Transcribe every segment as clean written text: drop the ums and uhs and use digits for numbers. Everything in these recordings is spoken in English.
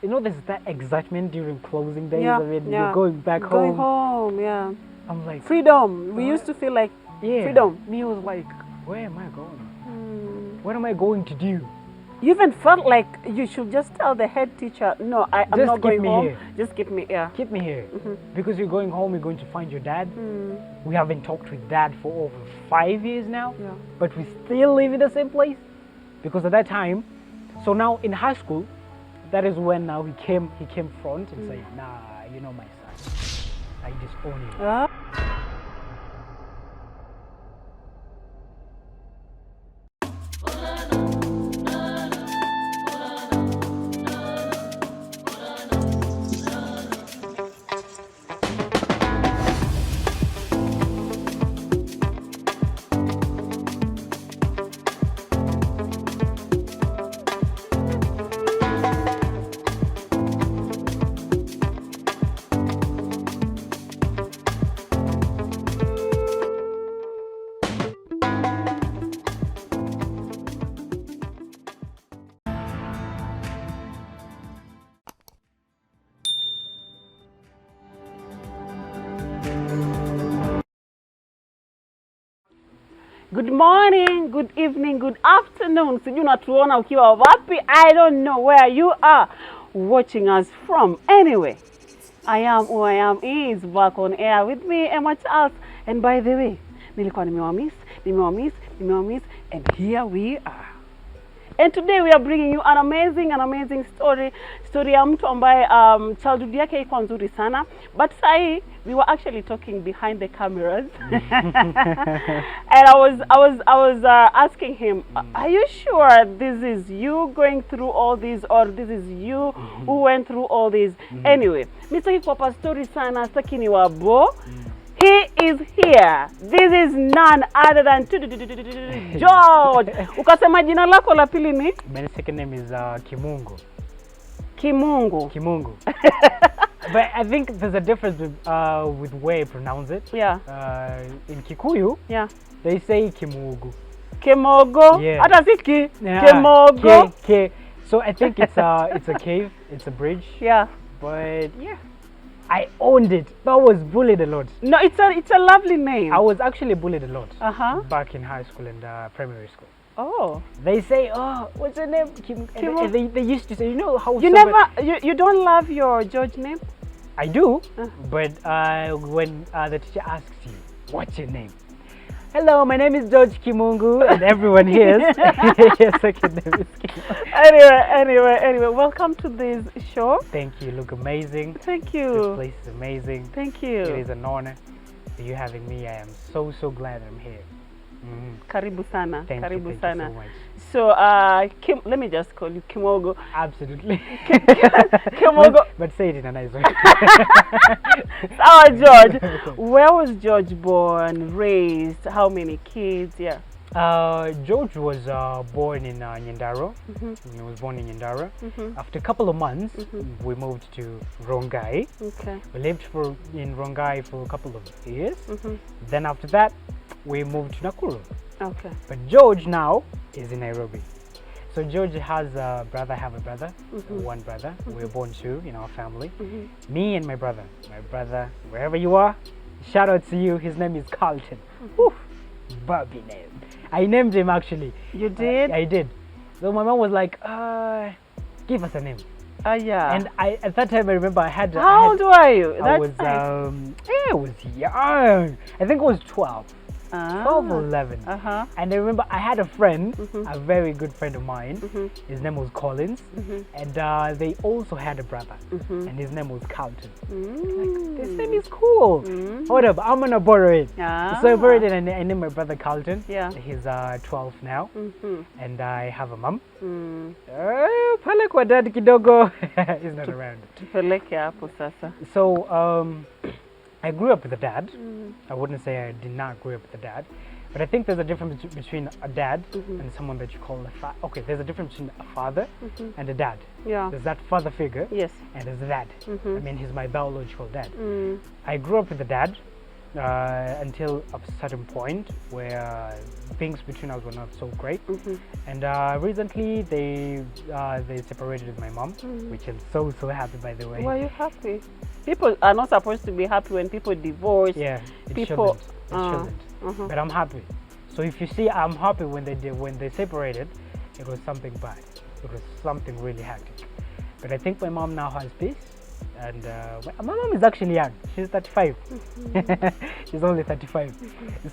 you know, there's that excitement during closing days. Yeah, I mean, yeah. you're going back Going home. home, yeah. I'm like, Freedom. We What? used to feel like yeah. freedom. Me was like, where am I going? Hmm. What am I going to do? You even felt like you should just tell the head teacher, no, I'm Just not keep going me home. here. Just keep me here. Keep me here. Because you're going home, you're going to find your dad. We haven't talked with dad for over 5 years now. Yeah. But we still live in the same place. Because at that time, so now in high school, that is when now he came front and said, nah, you know my son, I disown you. Ah. Good morning, good evening, good afternoon. Sijui unatuona ukiwa wapi? I don't know where you are watching us from. Anyway, I am who I am is back on air with me, Emma Charles. And by the way, nilikuwa nimewamiss, and here we are. And today we are bringing you an amazing story ya mtu ambaye childhood yake ilikuwa nzuri sana, but sahi we were actually talking behind the cameras. And I was asking him, are you sure this is you going through all this, or this is you who went through all this? Anyway, mistaki kuwapa story sana, sitaki ni wabo. He is here. This is none other than George. Ukasema jina lako la pili ni? My second name is Kimungu. Kimungu. But I think there's a difference with where you pronounce it. Yeah. In Kikuyu, Yeah. they say Kimugu. Kemogo. Yeah. Hata siki. Yeah, Kemogo. So I think it's a cave, it's a bridge. Yeah. But yeah, I owned it. But I was bullied a lot. No, it's a lovely name. I was actually bullied a lot back in high school and primary school. Oh. They say, oh, what's your name? And they used to say, you know how you don't love your George name? I do, but when the teacher asks you, what's your name? Hello, my name is George Kimungu, and everyone hears your second name is Kimungu. Anyway, welcome to this show. Thank you, you look amazing. Thank you. This place is amazing. Thank you. It is an honor for you having me. I am so glad I'm here. Karibu sana. Thank you so much. So, let me just call you Kimogo. Absolutely. Kimogo. But say it in a nice way. Our George. Where was George born, raised? How many kids? Yeah. George was born in Nyandaro. He was born in Nyandaro. After a couple of months, we moved to Rongai. Okay. We lived in Rongai for a couple of years. Then after that, we moved to Nakuru. Okay. But George now is in Nairobi. So George has a brother. I have a brother, one brother. We were born two in our family. Me and my brother. My brother, wherever you are, shout out to you. His name is Carlton. Bobby name. I named him actually. You did? I did. So my mom was like, give us a name. Yeah. And at that time I remember How old were you? I was I was young. I think I was 12. 12 or 11. And I remember I had a friend, a very good friend of mine. His name was Collins. And they also had a brother. And his name was Carlton. Like, this name is cool. Hold up, I'm gonna borrow it. So I borrowed it and I named my brother Carlton. Yeah. He's 12 now. And I have a mom. Pale kwa dad kidogo. He's not around. Tupeleke hapo sasa. So I grew up with a dad. I wouldn't say I did not grow up with a dad, but I think there's a difference between a dad and someone that you call a father. Okay, there's a difference between a father and a dad. Yeah. There's that father figure. Yes. And there's a dad. I mean, he's my biological dad. I grew up with a dad, until a certain point where things between us were not so great. And recently they separated with my mom, which I'm so happy, by the way. Were you happy? People are not supposed to be happy when people divorce. Yeah, it people shouldn't. But I'm happy. So if you see I'm happy when they separated, it was something bad. It was something really hectic. But I think my mom now has peace. And my mom is actually young. She's 35. She's only 35.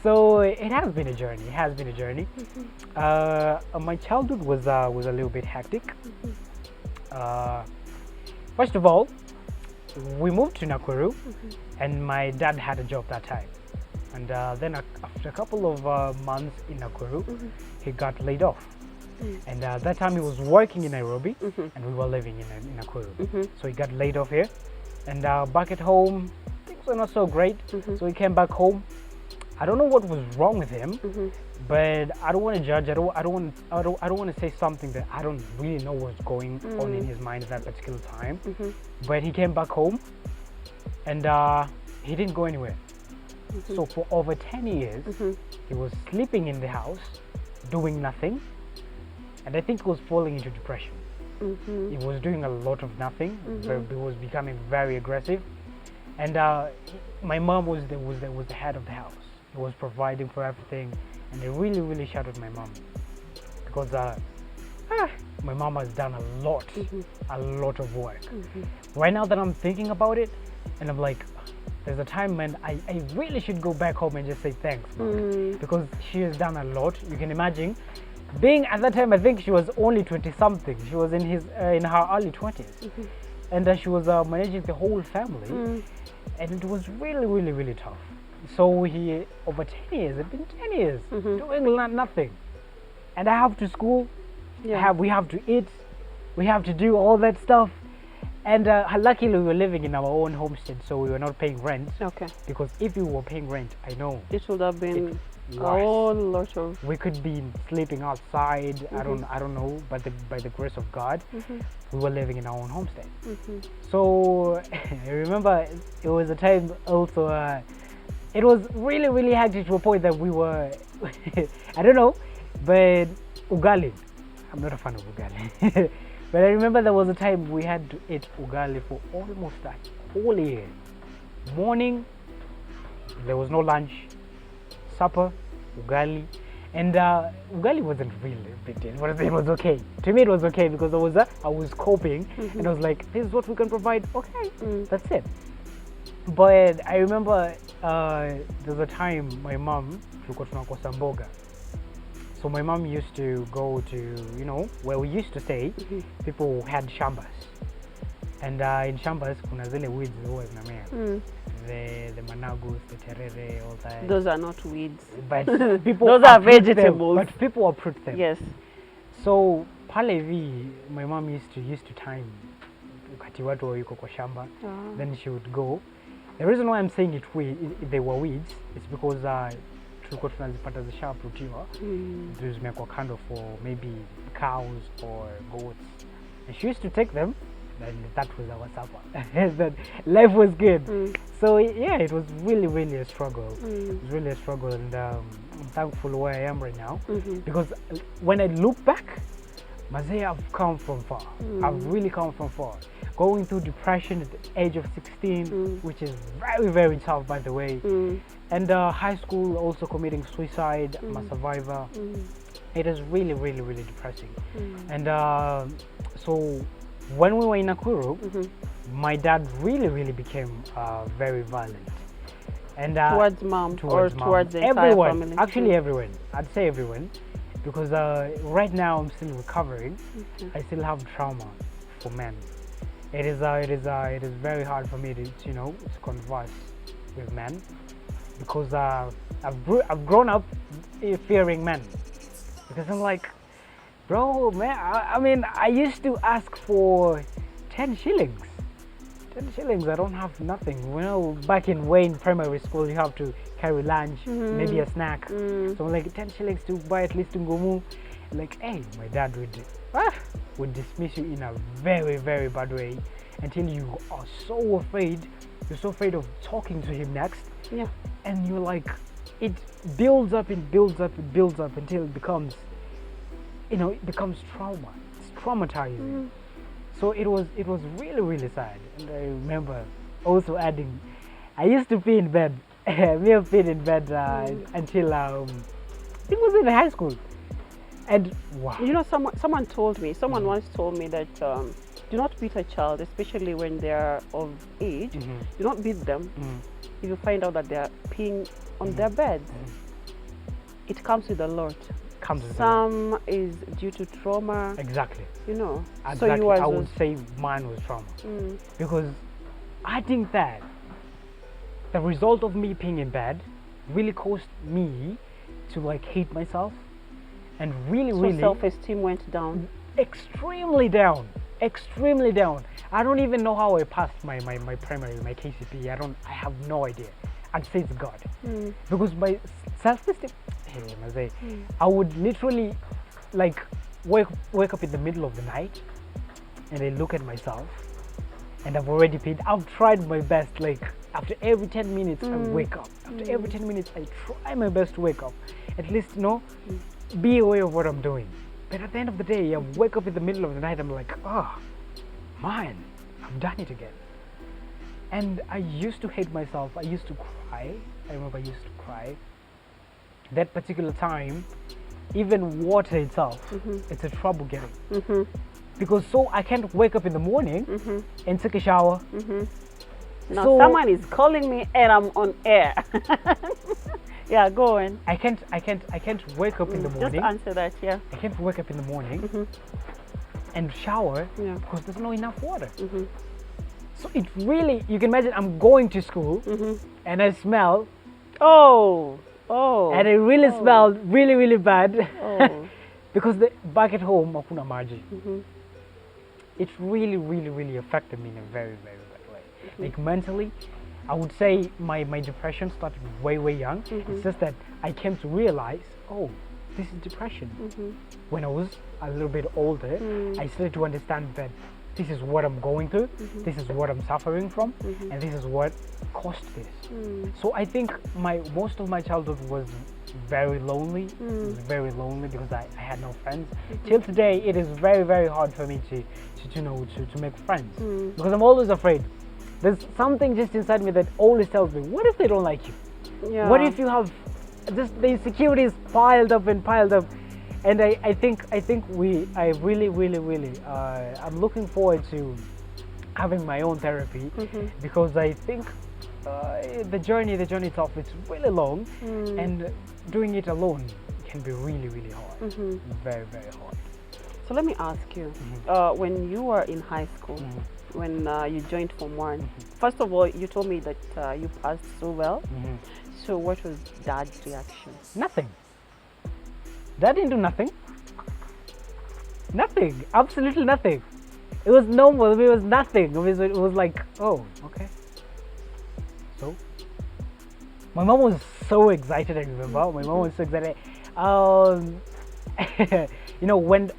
So it has been a journey. It has been a journey. My childhood was a little bit hectic. First of all, we moved to Nakuru, and my dad had a job that time. And then after a couple of months in Nakuru, he got laid off. And that time he was working in Nairobi, and we were living in Nakuru. So he got laid off here, and back at home things were not so great. So he came back home. I don't know what was wrong with him, but I don't want to judge. I don't want to say something that I don't really know what's going on in his mind at that particular time. But he came back home, and he didn't go anywhere. So for over 10 years, he was sleeping in the house, doing nothing. And I think he was falling into depression. He was doing a lot of nothing. He was becoming very aggressive. And my mom was the head of the house. He was providing for everything, and it really shattered my mom, because my mom has done a lot of work. Right now that I'm thinking about it, and I'm like, there's a time when I really should go back home and just say thanks, Mom, because she has done a lot. You can imagine. Being at that time, I think she was only 20-something. She was in her early 20s, and she was managing the whole family, and it was really tough. So over 10 years, it's been 10 years doing nothing, and I have to school. We have to eat, we have to do all that stuff, and luckily we were living in our own homestead, so we were not paying rent. Okay. Because if we were paying rent, I know it would have been a whole lot of. We could be sleeping outside. I don't know, but by the grace of God, we were living in our own homestead. So I remember it was a time also. It was really hectic to a point that we were. I don't know, but ugali. I'm not a fan of ugali, but I remember there was a time we had to eat ugali for almost a whole year. Morning, there was no lunch. Supper, ugali, and ugali wasn't really a big deal, but it was okay. To me, it was okay because I was coping, and I was like, "This is what we can provide." Okay, that's it. But I remember there was a time my mom tulikuwa tunakosa mboga, so my mom used to go to where we used to stay. People had shambas, and in shambas kuna zile weeds huwa zinamea. The managus, the terere, all that. Those are not weeds. But people those are vegetables. But people uproot them. Yes. So pale vi, my mom used to time wakati watu yuko kwa shamba. Then she would go. The reason why I'm saying they were weeds is because tulikuwa tunazipata zishaprutiwa. Zimekuwa kando for maybe cows or goats. And she used to take them. And that was our supper. That life was good. So yeah, it was really a struggle. It was really a struggle, and I'm thankful where I am right now, because when I look back, Mazay, I've come from far. I've really come from far. Going through depression at the age of 16, which is very tough, by the way, and high school, also committing suicide. I'm a survivor. It is really depressing, and so. When we were in Nakuru, my dad really became very violent, and towards mom, towards the entire family. Actually, everyone. I'd say everyone, because right now I'm still recovering. I still have trauma for men. It is very hard for me to converse with men, because I've grown up fearing men, because I'm like, bro, man, I mean, I used to ask for 10 shillings. 10 shillings, I don't have nothing. Back in Wayne primary school, you have to carry lunch, maybe a snack. So I'm like, 10 shillings to buy at least ngumu. Like, hey, my dad would dismiss you in a very bad way, until you are so afraid. You're so afraid of talking to him next, Yeah. And you're like, it builds up and builds up and builds up until it becomes, it becomes trauma. It's traumatizing. So it was really, really sad. And I remember also adding, I used to pee in bed. Me have peed in bed until it was in high school. And wow. You know, someone told me, someone once told me that do not beat a child, especially when they are of age. Do not beat them if you find out that they are peeing on their beds. It comes with a lot. Some is due to trauma. Exactly. You know. Exactly. So you I would say mine was trauma. Because I think that the result of me peeing in bed really caused me to like hate myself, and really self-esteem went down. Extremely down. I don't even know how I passed my primary, my KCP. I have no idea. I'd say it's God. Because my self-esteem, I would literally like wake up in the middle of the night and I look at myself and I've already peed. I've tried my best, like after every 10 minutes I wake up. After every 10 minutes I try my best to wake up. At least, be aware of what I'm doing. But at the end of the day, I wake up in the middle of the night, I'm like, man, I've done it again. And I used to hate myself. I used to cry. I remember I used to cry. That particular time, even water itself, it's a trouble getting. Because so I can't wake up in the morning and take a shower. Now someone is calling me and I'm on air. Yeah, go on. I can't wake up in the morning. Just answer that, yeah. I can't wake up in the morning and shower because there's not enough water. So it really, you can imagine I'm going to school and I smell. And it really smelled really bad. Because back at home, hakuna maji. It really affected me in a very bad way. Like mentally, I would say my depression started way young. It's just that I came to realize, this is depression. When I was a little bit older, I started to understand that this is what I'm going through, this is what I'm suffering from, and this is what caused this. So I think most of my childhood was very lonely. It was very lonely because I had no friends. Till today, it is very hard for me to make friends because I'm always afraid. There's something just inside me that always tells me, what if they don't like you? Yeah. What if you have just the insecurities piled up? And I think I really I'm looking forward to having my own therapy because I think the journey itself is really long and doing it alone can be really hard. Very hard. So let me ask you, when you were in high school, when you joined Form 1, first of all, you told me that you passed so well. So what was Dad's reaction? Nothing. Dad didn't do nothing. Nothing. Absolutely nothing. It was normal. It was nothing. It was like, oh, okay. So, my mom was so excited. I remember my mom was so excited.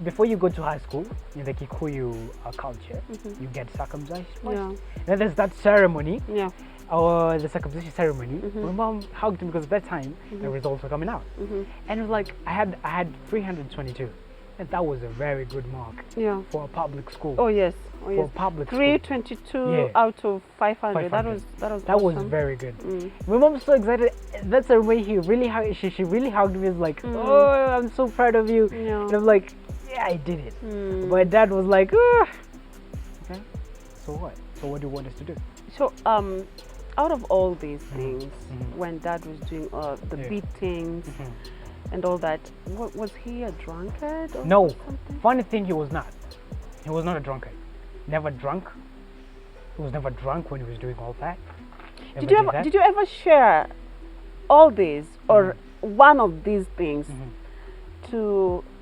Before you go to high school in the Kikuyu culture, you get circumcised. Yeah. Then there's that ceremony. Yeah. The circumcision ceremony. My mom hugged me because at that time the results were coming out, and it was like I had 322, and that was a very good mark. Yeah. For a public school. Oh yes. For a public 322 out of 500. That was that awesome. was very good. My mom was so excited. That ceremony, she really hugged me. It's like, oh, I'm so proud of you. Yeah. And I'm like, yeah, I did it. But Dad was like, okay, so what? So what do you want us to do? So out of all these things, when Dad was doing the beatings and all that, was he a drunkard or No. something? Funny thing, he was not. He was not a drunkard. Never drunk. He was never drunk when he was doing all that. Did you ever share all these or one of these things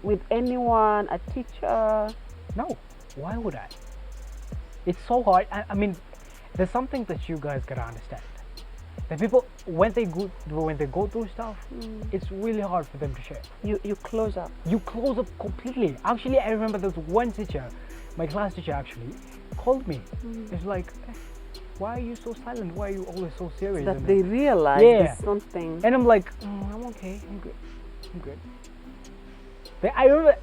with anyone, a teacher? No. Why would I? It's so hard. I mean, there's something that you guys gotta understand. The people, when they go through stuff, it's really hard for them to share. You close up. You close up completely. Actually, I remember there was one teacher, my class teacher actually, called me. It's like, why are you so silent? Why are you always so serious? That And they realize Yeah. there's something. And I'm like, I'm okay. I'm good. I'm good. But I remember,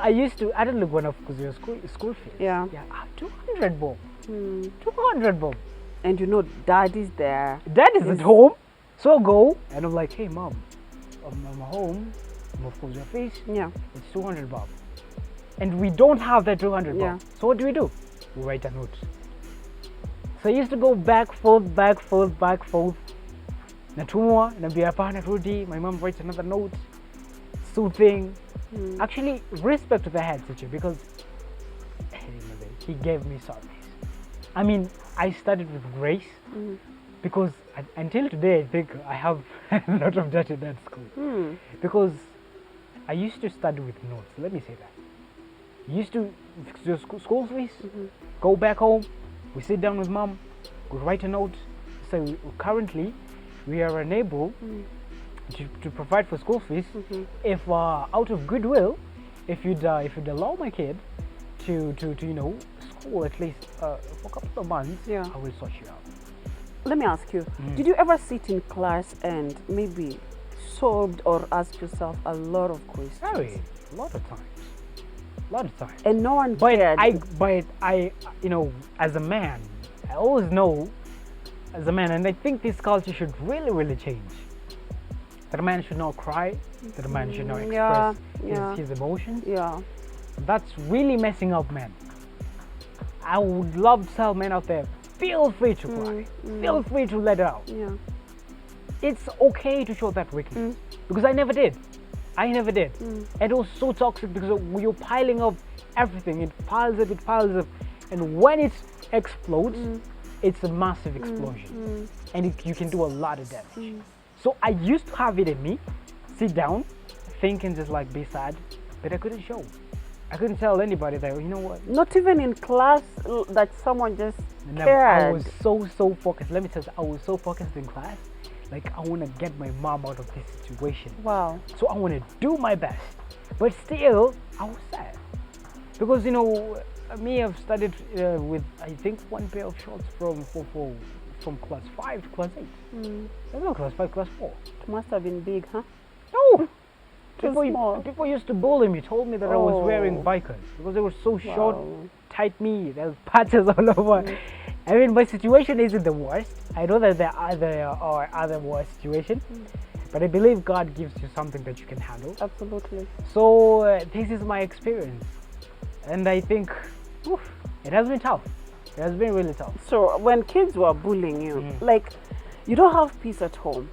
I used to, I don't look one up because your school fees. Yeah. Yeah, 200 bob. 200 bob. And dad is there. Dad is at home. So I go, and I'm like, hey, mom, I'm home. Of course, your fees. Yeah. It's 200 bob. And we don't have that 200 Yeah. bob. So what do? We write a note. So I used to go back, forth. Natumwa, Nabiapa, Narudi. My mom writes another note. Soothing. Actually, respect to the head teacher because he gave me service. I mean, I studied with grace because until today, I think I have a lot of debt in that school. Because I used to study with notes. Let me say that. Used to fix your school fees, go back home, we sit down with mom, we write a note. So currently, we are unable to provide for school fees. If out of goodwill, if you'd allow my kid to school at least for a couple of months, Yeah. I will sort you out. Let me ask you, did you ever sit in class and maybe solved or asked yourself a lot of questions? Very, a lot of times. And no one But cared. I, as a man, I always know, as a man, and I think this culture should really, really change. That a man should not cry. That a man should not Yeah, express his emotions. Yeah. That's really messing up men. I would love to tell men out there, feel free to cry. Feel free to let it out. Yeah. It's okay to show that weakness. Because I never did. And it was so toxic because you're piling up everything. It piles up. And when it explodes, it's a massive explosion. And you can do a lot of damage. So I used to have it in me, sit down, think and just like be sad, but I couldn't show. I couldn't tell anybody that, you know what? Not even in class that someone just Never. cared. I was so focused. Let me tell you, I was so focused in class. Like, I want to get my mom out of this situation. Wow. So I want to do my best. But still, I was sad. Because, me, I've studied with, I think, one pair of shorts from class 5 to class 8. No, class 5, class 4. It must have been big, huh? No! Too small. People used to bully me, told me that I was wearing bikers because they were so short, Wow. tight me, there was patches all over. I mean, my situation isn't the worst. I know that there are other worse situations, but I believe God gives you something that you can handle. Absolutely. So this is my experience, and I think it has been tough. It has been really tough. So when kids were bullying you, like, you don't have peace at home.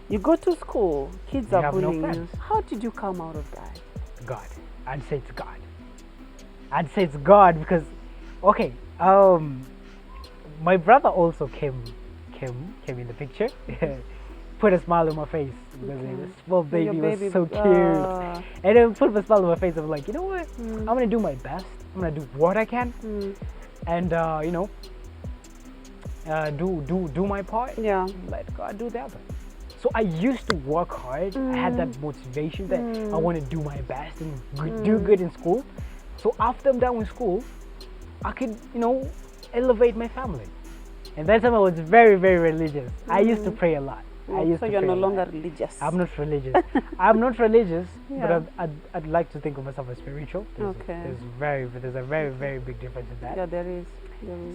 You go to school, kids You are have no bullying you. friends. How did you come out of that? God, I'd say it's God. I'd say it's God because, okay, my brother also came in the picture. Put a smile on my face because the small baby was so cute. And then put a smile on my face. I'm like, you know what? I'm gonna do my best. I'm gonna do what I can, and do my part. Yeah. Let God do the other. So I used to work hard. I had that motivation that I want to do my best and do good in school. So after I'm done with school, I could, elevate my family. And that time I was very, very religious. I used to pray a lot. So you're no longer religious. I'm not religious. I'm not religious, Yeah. but I'd like to think of myself as spiritual. There's a very, very big difference in that. Yeah, there is.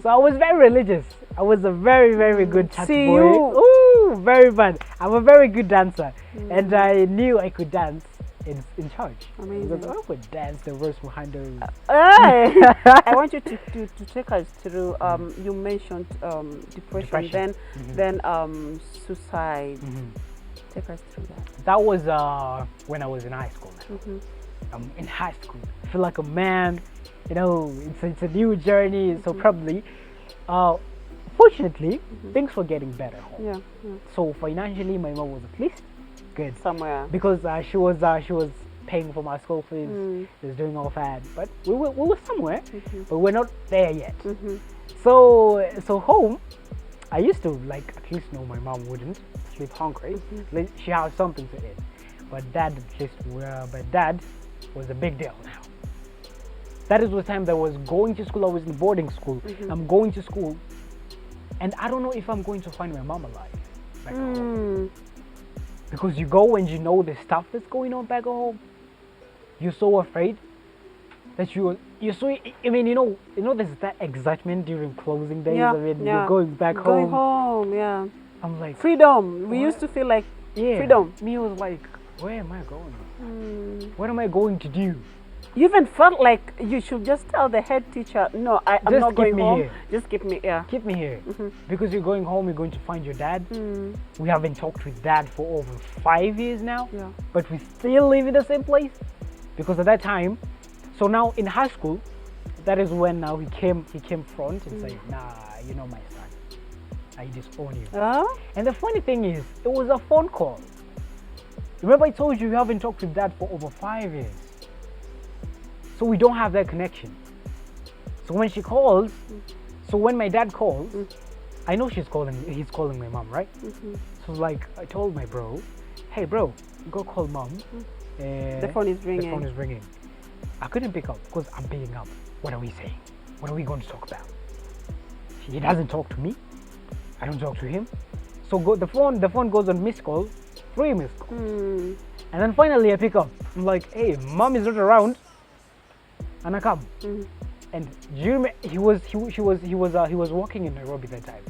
So I was very religious. I was a very, very good church See boy. you. Ooh, very bad. I'm a very good dancer, and I knew I could dance in church. Amazing. Because I would dance the verse behind the. Hey, I want you to take us through. You mentioned depression. Then suicide. Take us through that. That was when I was in high school. In high school, I feel like a man. It's a new journey. So probably, fortunately, things were getting better home. Yeah. So financially, my mom was at least good Somewhere. because she was paying for my school fees. She was doing all that, but we were somewhere, but we're not there yet. So home, I used to at least know my mom wouldn't sleep hungry. She has something to eat, but dad was a big deal now. That is the time that I was going to school. I was in boarding school. I'm going to school. And I don't know if I'm going to find my mom alive back home. Because you go and you know the stuff that's going on back home. You're so afraid that you're so. I mean, you know, there's that excitement during closing days. I mean, you're going back home. Going home, yeah. I'm like freedom. We used to feel like freedom. Me was like, where am I going? What am I going to do? You even felt like you should just tell the head teacher, no, I'm not going home. Here. Just keep me here. Keep me here. Because you're going home, you're going to find your dad. We haven't talked with dad for over 5 years now. Yeah. But we still live in the same place. Because at that time, so now in high school, that is when now he came front and said, nah, you know my son, I disown you. And the funny thing is, it was a phone call. Remember I told you haven't talked with dad for over 5 years. So we don't have that connection. So when she calls, so when my dad calls, I know he's calling my mom, right? So like I told my bro, hey bro, go call mom. The phone is ringing. The phone is ringing. I couldn't pick up because I'm picking up. What are we saying? What are we going to talk about? He doesn't talk to me. I don't talk to him. So the phone goes on missed call, 3 missed calls. And then finally I pick up. I'm like, hey, mom is not around. And I come. And do you remember, he was working in Nairobi that time.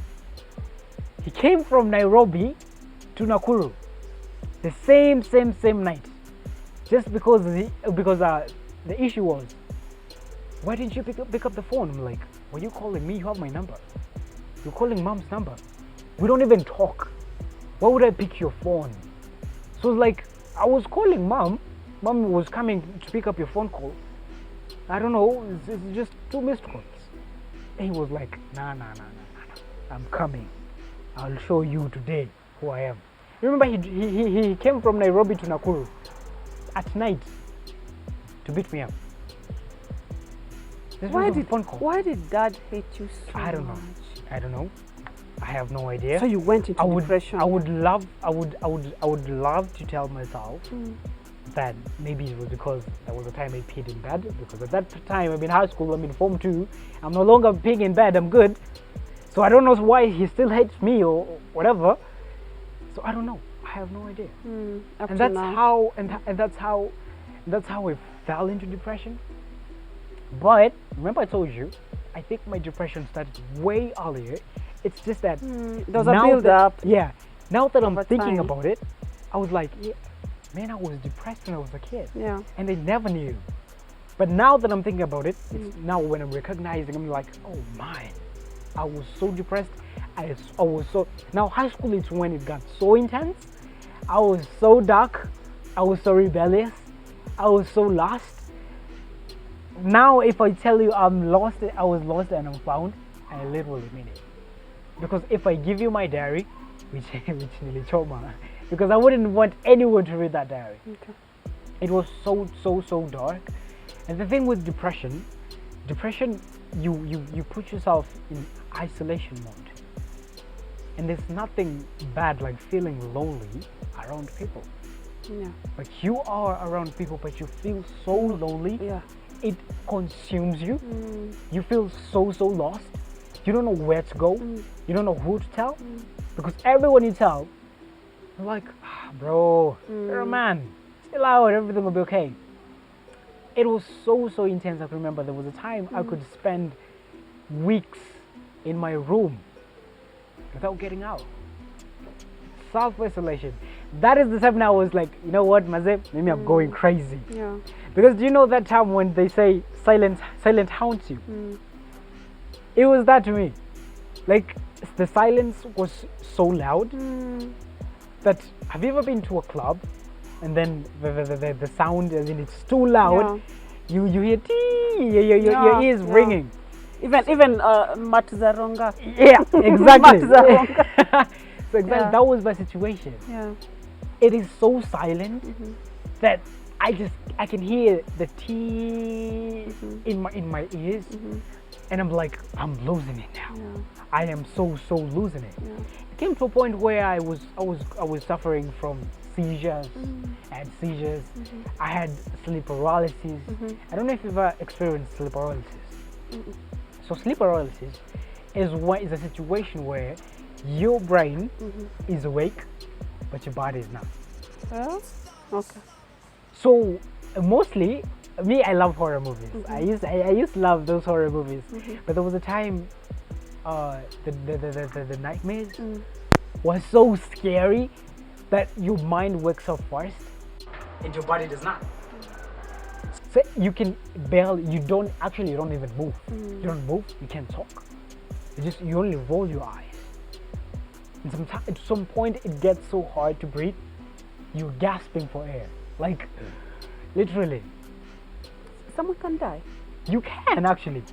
He came from Nairobi to Nakuru the same night. Just because the issue was, why didn't you pick up the phone? I'm like, were you calling me? You have my number. You're calling mom's number. We don't even talk. Why would I pick your phone? So it's like, I was calling mom. Mom was coming to pick up your phone call. I don't know, it's just 2 missed calls. And he was like, nah, I'm coming. I'll show you today who I am. Remember, he came from Nairobi to Nakuru at night to beat me up. Why did dad hate you so much? I don't know. I have no idea. So you went into depression. I would love to tell myself that maybe it was because that was the time I peed in bed. Because at that time I'm in high school, I'm in Form 2. I'm no longer peeing in bed. I'm good. So I don't know why he still hates me or whatever. So I don't know. I have no idea. And that's how I fell into depression. But remember I told you, I think my depression started way earlier. It's just that there was a build up. Yeah. Now that I'm thinking about it, I was like, yeah, man, I was depressed when I was a kid. Yeah. And I never knew. But now that I'm thinking about it, it's now when I'm recognizing, I'm like, oh my, I was so depressed. I was so, now high school is when it got so intense. I was so dark. I was so rebellious. I was so lost. Now if I tell you I'm lost, I was lost and I'm found, I literally mean it. Because if I give you my diary, which nearly trauma, because I wouldn't want anyone to read that diary. Okay. It was so dark. And the thing with depression, you put yourself in isolation mode. And there's nothing bad like feeling lonely around people. Yeah. Like you are around people, but you feel so lonely. Yeah. It consumes you. You feel so lost. You don't know where to go. You don't know who to tell. Because everyone you tell, they're like, bro, you're a man. Chill out, everything will be okay. It was so intense. I can remember there was a time I could spend weeks in my room without getting out. Self-isolation. That is the time I was like, you know what, Mazep, maybe I'm going crazy. Yeah. Because do you know that time when they say silence haunts you? It was that to me. Like the silence was so loud that, have you ever been to a club and then the sound, as in it's too loud, you hear your ears ringing. Even Matzaronga. Yeah, exactly. So exactly, that was my situation. Yeah. It is so silent that I can hear the tea in my ears, and I'm like, I'm losing it now. Yeah. I am so losing it. Yeah. It came to a point where I was suffering from seizures. I had seizures. I had sleep paralysis. I don't know if you've ever experienced sleep paralysis. So sleep paralysis is a situation where your brain is awake, but your body is not. Oh, okay. So mostly, me, I love horror movies. I used to love those horror movies, but there was a time, the nightmares was so scary that your mind wakes up first, and your body does not. So you can barely, you don't even move. You don't move. You can't talk. You only roll your eyes. And at some point, it gets so hard to breathe. You're gasping for air, like literally. Someone can die. You can actually,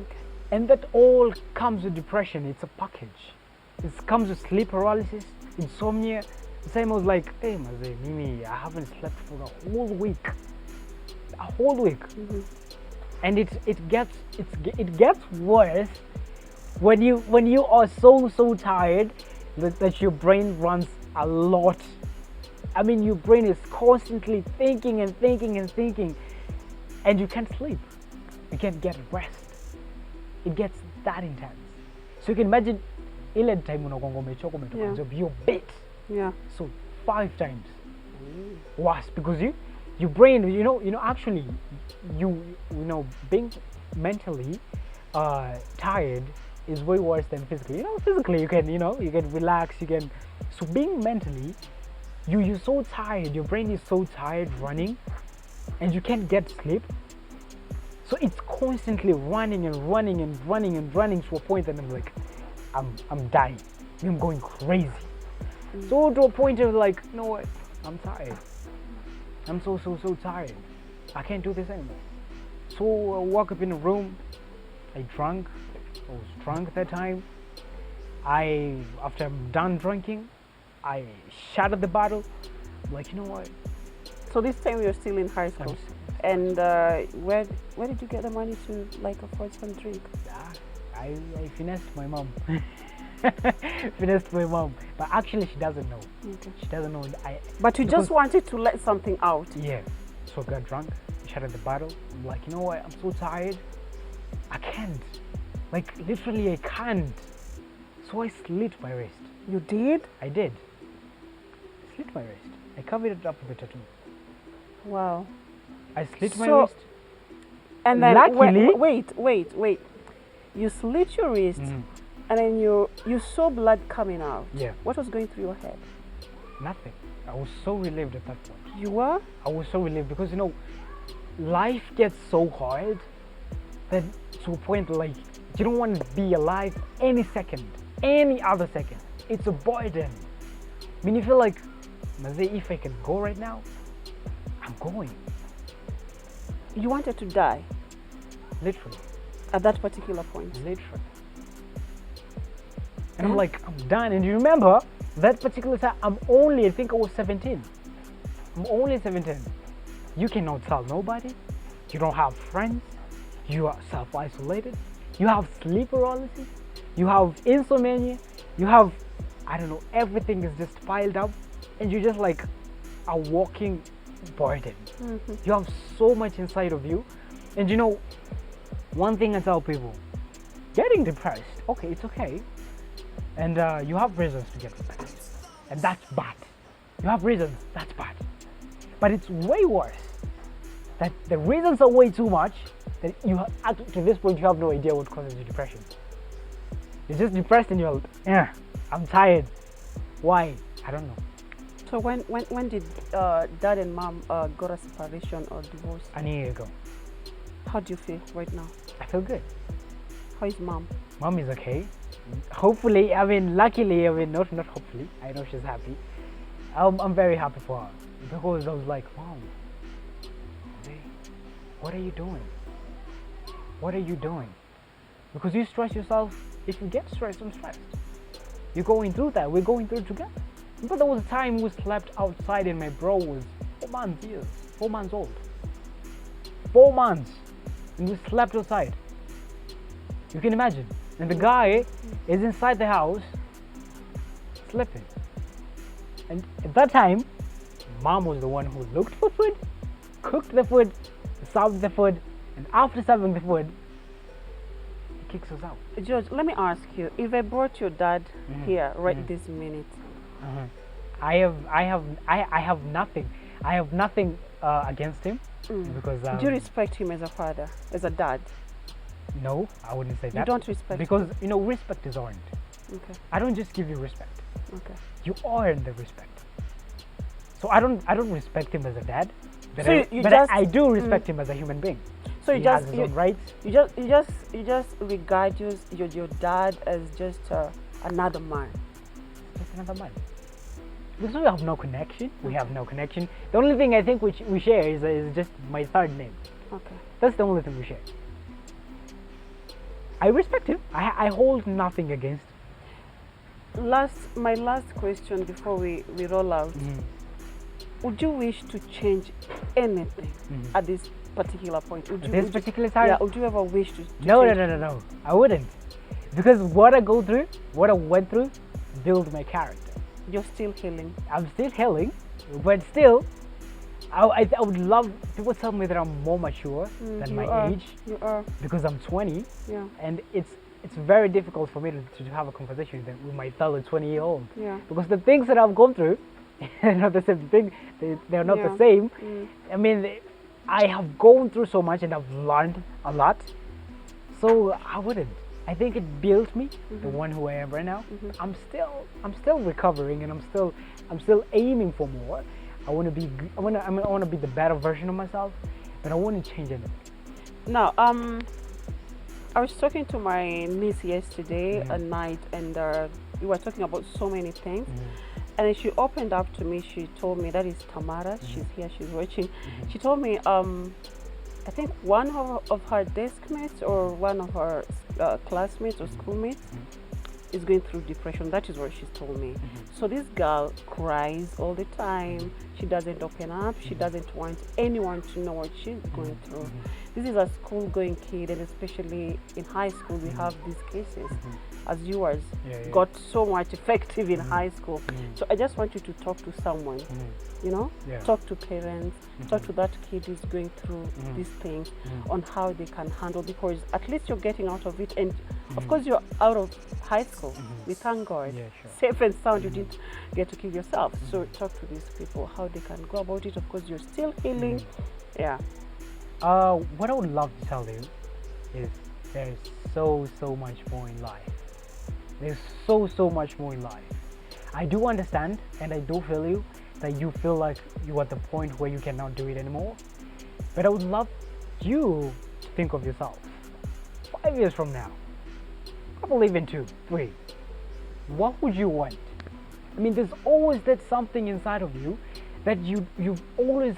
Okay. and that all comes with depression. It's a package. It comes with sleep paralysis, insomnia. Same was like, hey, Maze, Mimi, I haven't slept for a whole week. And it gets worse when you are so tired that your brain runs a lot. I mean, your brain is constantly thinking and thinking and thinking, and you can't sleep. You can't get rest. It gets that intense. So you can imagine, ile time unagonga umechoka umetoka nje your bit. Yeah. So 5 times worse, because your brain, actually, being mentally tired is way worse than physically. Physically you can relax, so being mentally, you're so tired, your brain is so tired running, and you can't get sleep. So it's constantly running and running and running and running to a point that I'm like, I'm dying. I'm going crazy. So to a point of like, you know what? I'm tired. I'm so tired. I can't do this anymore. So I walk up in a room. I was drunk at that time. After I'm done drinking, I shattered the bottle. I'm like, you know what? So this time you're still in high school. And where did you get the money to afford some drink? I finessed my mom. Finessed my mom, but actually she doesn't know. Okay. She doesn't know. But you just wanted to let something out. Yeah. So I got drunk, shattered the bottle. I'm like, you know what? I'm so tired. I can't. Like literally, I can't. So I slit my wrist. You did? I did. Slit my wrist. I covered it up with a tattoo. Wow. I slit my wrist. And then luckily, wait. You slit your wrist. And then you saw blood coming out. Yeah. What was going through your head? Nothing. I was so relieved at that point. You were? I was so relieved because life gets so hard that to a point like you don't want to be alive any other second. It's a burden. I mean, you feel like, if I can go right now, I'm going. You wanted to die? Literally. At that particular point? Literally. And I'm like, I'm done. And you remember, that particular time, I think I was 17. I'm only 17. You cannot tell nobody. You don't have friends. You are self-isolated. You have sleep paralysis. You have insomnia. You have, everything is just piled up. And you're just like a walking burden. You have so much inside of you. And one thing I tell people, getting depressed, okay, it's okay. And you have reasons to get depressed. And that's bad. You have reasons, that's bad. But it's way worse. That the reasons are way too much that to this point you have no idea what causes you depression. You're just depressed and you're like, I'm tired. Why? I don't know. So when did dad and mom got a separation or divorce? A year ago. How do you feel right now? I feel good. How is mom? Mom is okay. Hopefully, luckily, not hopefully. I know she's happy. I'm very happy for her because I was like, Mom, what are you doing? What are you doing? Because you stress yourself. If you get stressed, I'm stressed. You're going through that. We're going through it together. But there was a time we slept outside and my bro was 4 months old. 4 months. And we slept outside. You can imagine. And the guy is inside the house sleeping. And at that time, mom was the one who looked for food, cooked the food, served the food, and after serving the food, he kicks us out. George, let me ask you, if I brought your dad here right this minute, I have nothing. I have nothing against him because. Do you respect him as a father, as a dad? No, I wouldn't say that. You don't respect because him? you know respect is earned. Okay. I don't just give you respect. Okay. You earn the respect. So I don't respect him as a dad, but, So I do respect him as a human being. So he has his own rights. You just regard your dad as just another man. Just another man. Because we have no connection. We have no connection. The only thing I think we share is just my third name. Okay. That's the only thing we share. I respect him. I hold nothing against him. My last question before we roll out. Would you wish to change anything at this particular point? Would you ever wish to No, change? no. I wouldn't. Because what I went through, built my character. You're still healing. I'm still healing, but still, I would love, people tell me that I'm more mature than my age. You are. Because I'm 20. Yeah. And it's very difficult for me to have a conversation with my fellow 20-year-old. Yeah. Because the things that I've gone through, they're not the same thing. They're not the same. I mean, I have gone through so much and I've learned a lot. So I wouldn't. I think it built me, the one who I am right now. I'm still recovering, and I'm still aiming for more. I want to be the better version of myself, but I wouldn't change anything. Now, I was talking to my niece yesterday at night, and we were talking about so many things. And then she opened up to me. She told me, that is Tamara. She's here. She's watching. She told me, I think one of her desk mates or one of her classmates or schoolmates is going through depression. That is what she's told me. So this girl cries all the time. She doesn't open up. She doesn't want anyone to know what she's going through. This is a school-going kid, and especially in high school, we have these cases. As yours got so much effective in high school. So I just want you to talk to someone, you know, talk to parents, talk to that kid who's going through these things on how they can handle, because at least you're getting out of it. And of course, you're out of high school. We thank God. Safe and sound, you didn't get to kill yourself. So talk to these people, how they can go about it. Of course, you're still healing. Yeah. What I would love to tell you is there's so much more in life. There's so much more in life. I do understand, and I do feel you, that you feel like you're at the point where you cannot do it anymore. But I would love you to think of yourself 5 years from now, I believe in 2, 3. What would you want? I mean, there's always that something inside of you that you've always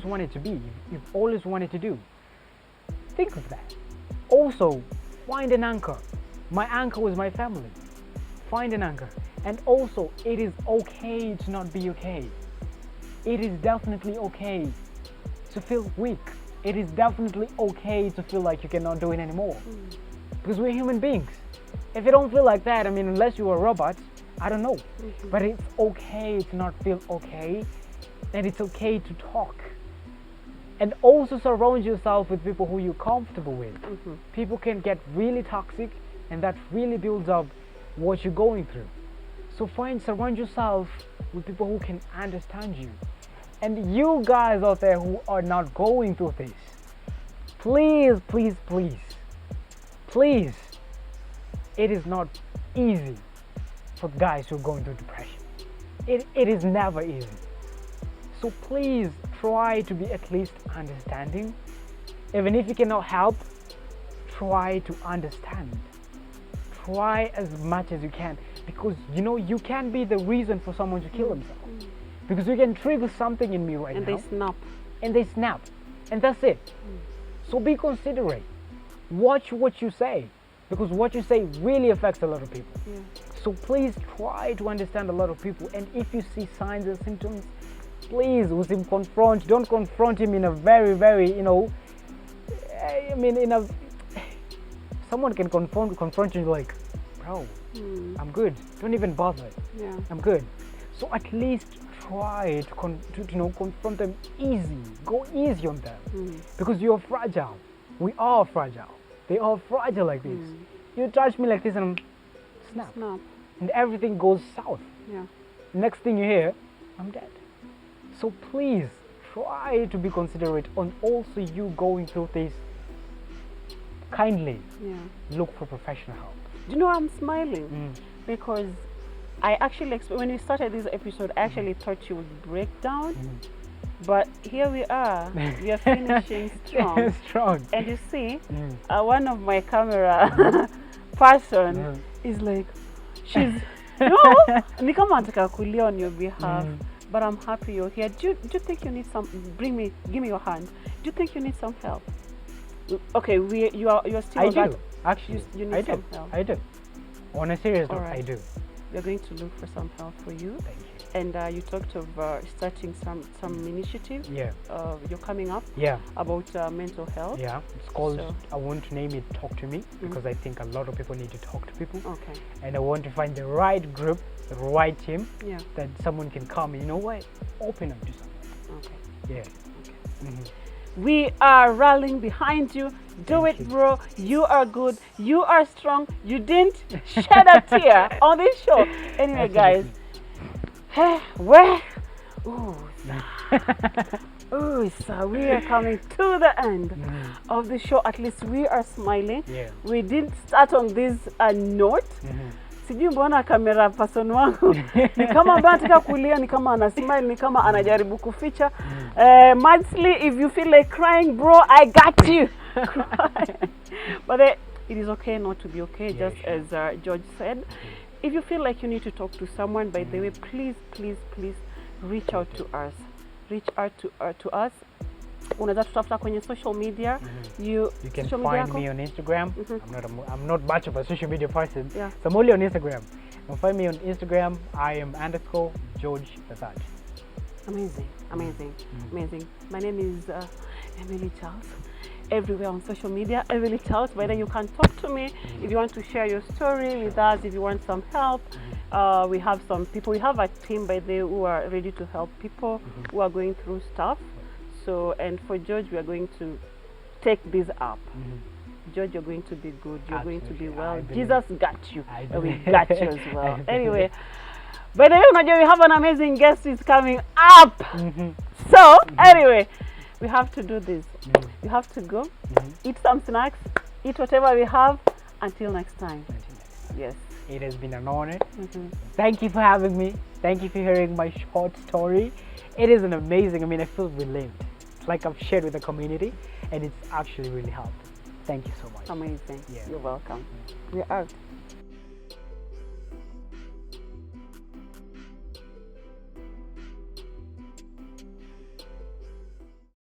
wanted to be, you've always wanted to do. Think of that. Also, find an anchor. My anchor was my family. Find an anchor. And also, it is okay to not be okay. It is definitely okay to feel weak. It is definitely okay to feel like you cannot do it anymore. Because we're human beings. If you don't feel like that, I mean, unless you're a robot, I don't know. But it's okay to not feel okay. And it's okay to talk. And also surround yourself with people who you're comfortable with. People can get really toxic, and that really builds up what you're going through. So surround yourself with people who can understand you. And you guys out there who are not going through this, please, it is not easy for guys who are going through depression. It is never easy. So please try to be at least understanding. Even if you cannot help, try to understand. Try as much as you can, because you know you can be the reason for someone to kill themselves. Because you can trigger something in me right now. And they snap. And that's it. So be considerate. Watch what you say, because what you say really affects a lot of people. So please try to understand a lot of people. And if you see signs and symptoms, please with him confront. Don't confront him in a very, you know, I mean, someone can confront you like, bro, I'm good. Don't even bother. I'm good. So at least try to confront them easy. Go easy on them. Because you're fragile. We are fragile. They are fragile like this. You touch me like this and I'm snap. And everything goes south. Yeah. Next thing you hear, I'm dead. So please try to be considerate on also you going through this. Kindly look for professional help. Do you know I'm smiling? Because I actually, when we started this episode, I actually thought you would break down. But here we are. We are finishing strong. Strong. And you see, one of my camera person is like, she's, no, ni kama anataka kulia on your behalf. But I'm happy you're here. Do you think you need some? Give me your hand. Do you think you need some help? Okay, you're still. I do. Actually, you need some help. I do. On a serious note, I do. We're going to look for some help for you. Thank you. And you talked of starting some initiative. Yeah. You're coming up. Yeah. About mental health. Yeah. It's called. I want to name it "Talk to Me" because I think a lot of people need to talk to people. Okay. And I want to find the right group, the right team. Yeah. That someone can come and, you know what, open up to someone. Okay. Yeah. Okay. We are rallying behind you. Do it, bro. You are good. You are strong. You didn't shed a tear on this show. Anyway, guys. So we are coming to the end of the show. At least we are smiling. Yeah. We didn't start on this note. Sijui mbona kamera person wangu ni kama anataka kulia, ni kama ana smile, ni kama anajaribu kuficha. Madly, if you feel like crying, bro, I got you. But it is okay not to be okay, just as George said. If you feel like you need to talk to someone, by the way, please reach out to us. Reach out to us. Unaweza tutafuta kwenye social media. You can find me on Instagram. I'm not much of a social media person. Yeah. So I'm only on Instagram. You can find me on Instagram. I am _George Basaj. Amazing. My name is Emily Charles. Everywhere on social media, Emily Charles. By then you can talk to me if you want to share your story with us. If you want some help, we have some people. We have a team by the way who are ready to help people who are going through stuff. So, and for George, we are going to take this up. George, you're going to be good. You're going to be well. Jesus got you. And we got you as well. Anyway, by the way, we have an amazing guest who's coming up. So, anyway, we have to do this. We have to go, eat some snacks, eat whatever we have. Until next time. Yes. It has been an honor. Thank you for having me. Thank you for hearing my short story. It is an amazing, I feel relieved. It's like I've shared with the community and it's actually really helped. Thank you so much. Amazing. Yeah. You're welcome. We're out.